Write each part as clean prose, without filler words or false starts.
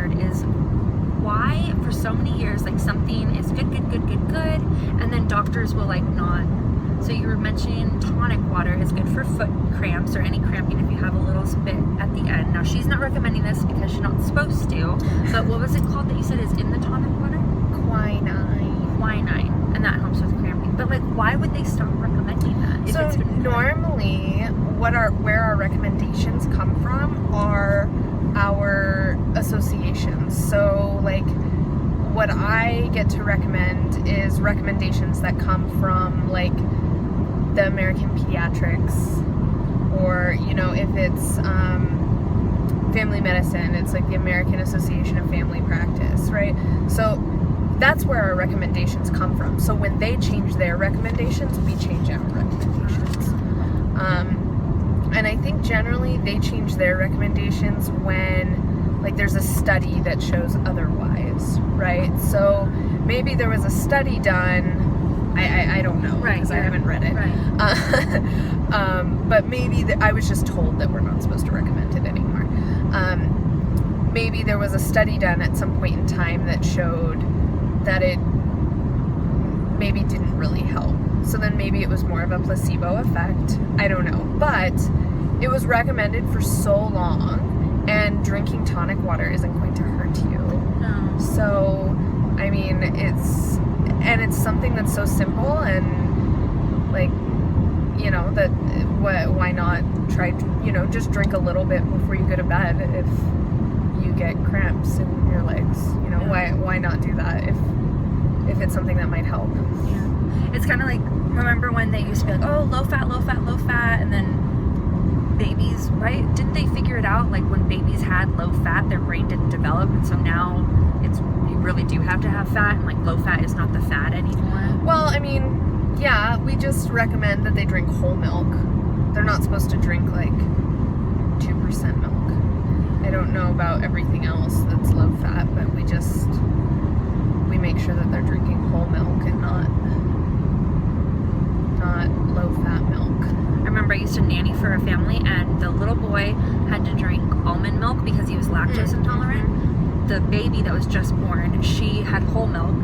wondered is why for so many years, like, something is good, and then doctors will, like, not. So you were mentioning tonic water is good for foot cramps or any cramping if you have a little bit at the end. Now, she's not recommending this because she's not supposed to, but what was it called that you said is in the tonic water? Quinine, and that helps with cramping. But, like, why would they stop recommending that? So normally, where our recommendations come from are our associations. So, like, what I get to recommend is recommendations that come from, like, the American Pediatrics, or, you know, if it's family medicine, it's like the American Association of Family Practice, right? So that's where our recommendations come from. So when they change their recommendations, we change our recommendations. And I think generally they change their recommendations when, like, there's a study that shows otherwise, right? So maybe there was a study done, I don't know, because I haven't read it. Right. But maybe I was just told that we're not supposed to recommend it anymore. Maybe there was a study done at some point in time that showed that it maybe didn't really help. So then maybe it was more of a placebo effect. I don't know. But it was recommended for so long, and drinking tonic water isn't going to hurt you. No. So, I mean, it's something that's so simple, and, like, you know, that why not try, you know, just drink a little bit before you go to bed if you get cramps in your legs. You know, why not do that if it's something that might help? Yeah. It's kind of like, remember when they used to be like, oh, low fat, and then babies, right? Didn't they figure it out? Like, when babies had low fat, their brain didn't develop, and so now you really do have to have fat, and, like, low fat is not the fat anymore. Well, I mean, yeah, we just recommend that they drink whole milk. They're not supposed to drink, like, 2% milk. I don't know about everything else that's low fat, but we make sure that they're drinking whole milk and not low fat milk. I remember I used to nanny for a family, and the little boy had to drink almond milk because he was lactose intolerant. The baby that was just born, she had whole milk.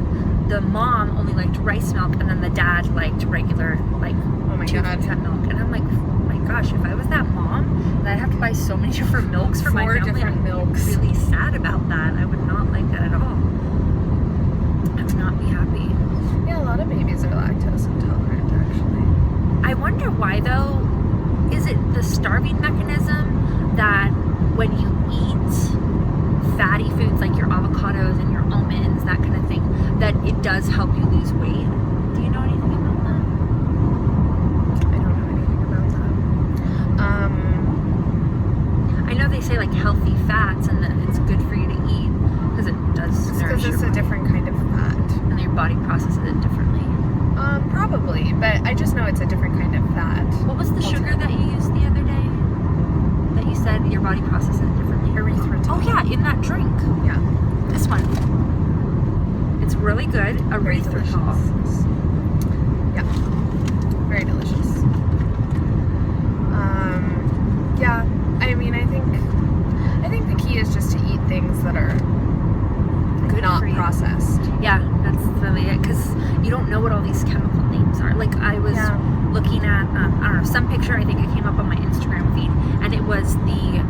The mom only liked rice milk, and then the dad liked regular, like, 2% milk. And I'm like, oh my gosh, if I was that mom, and I'd have to buy so many different milks for my family. 4 different milks. I'm really sad about that. I would not like that at all. I would not be happy. Yeah, a lot of babies are lactose intolerant, actually. I wonder why, though. Is it the starving mechanism that when you eat fatty foods like your avocados and your almonds, that kind of thing, that it does help you lose weight? Do you know anything about that? I don't know anything about that. I know they say, like, healthy fats and that it's good for you to eat because it does nourish your because it's a body. different kind of fat. And your body processes it differently. Probably, but I just know it's a different kind of fat. What was the sugar that you used the other day that you said your body processes it differently? Erythritol. Oh yeah, in that drink. Yeah. This one. It's really good. Very delicious. Erythritol. Yeah. Very delicious. Yeah. I mean, I think the key is just to eat things that are Good not for you. processed. Yeah, that's really it, because you don't know what all these chemical names are. Like, I was looking at, I don't know, some picture, I think it came up on my Instagram feed, and it was the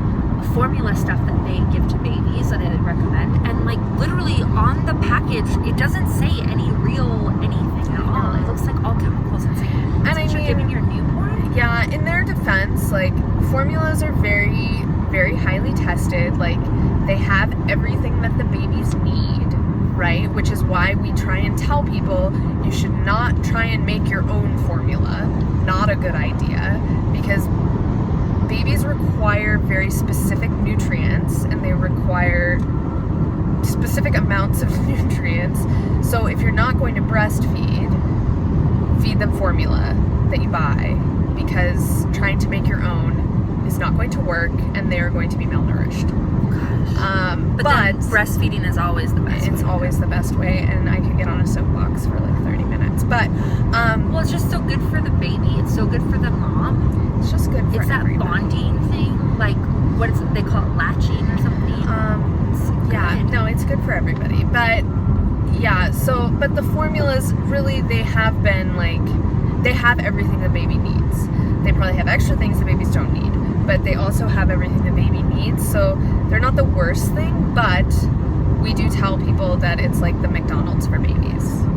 formula stuff that they give to babies that I recommend, and, like, literally on the package, it doesn't say any real anything at all. It looks like all chemicals. It's like, And I you're mean, giving your newborn? Yeah, in their defense, like, formulas are very, very highly tested. Like, they have everything that the babies need, right? Which is why we try and tell people you should not try and make your own formula. Not a good idea, because babies require very specific nutrients, and they require specific amounts of nutrients. So if you're not going to breastfeed, feed them formula that you buy, because trying to make your own is not going to work, and they are going to be malnourished. But then breastfeeding is always the best. It's always the best way, and I could get on a soapbox for like 30 minutes. But well, it's just so good for the baby. It's so good for the mom. It's just good for It's that everybody. bonding thing, like, what is it? They call it latching or something. It's Yeah, good. for everybody. But yeah, so, but the formulas really, they have been like, they have everything the baby needs. They probably have extra things the babies don't need, but they also have everything the baby needs. So they're not the worst thing, but we do tell people that it's like the McDonald's for babies.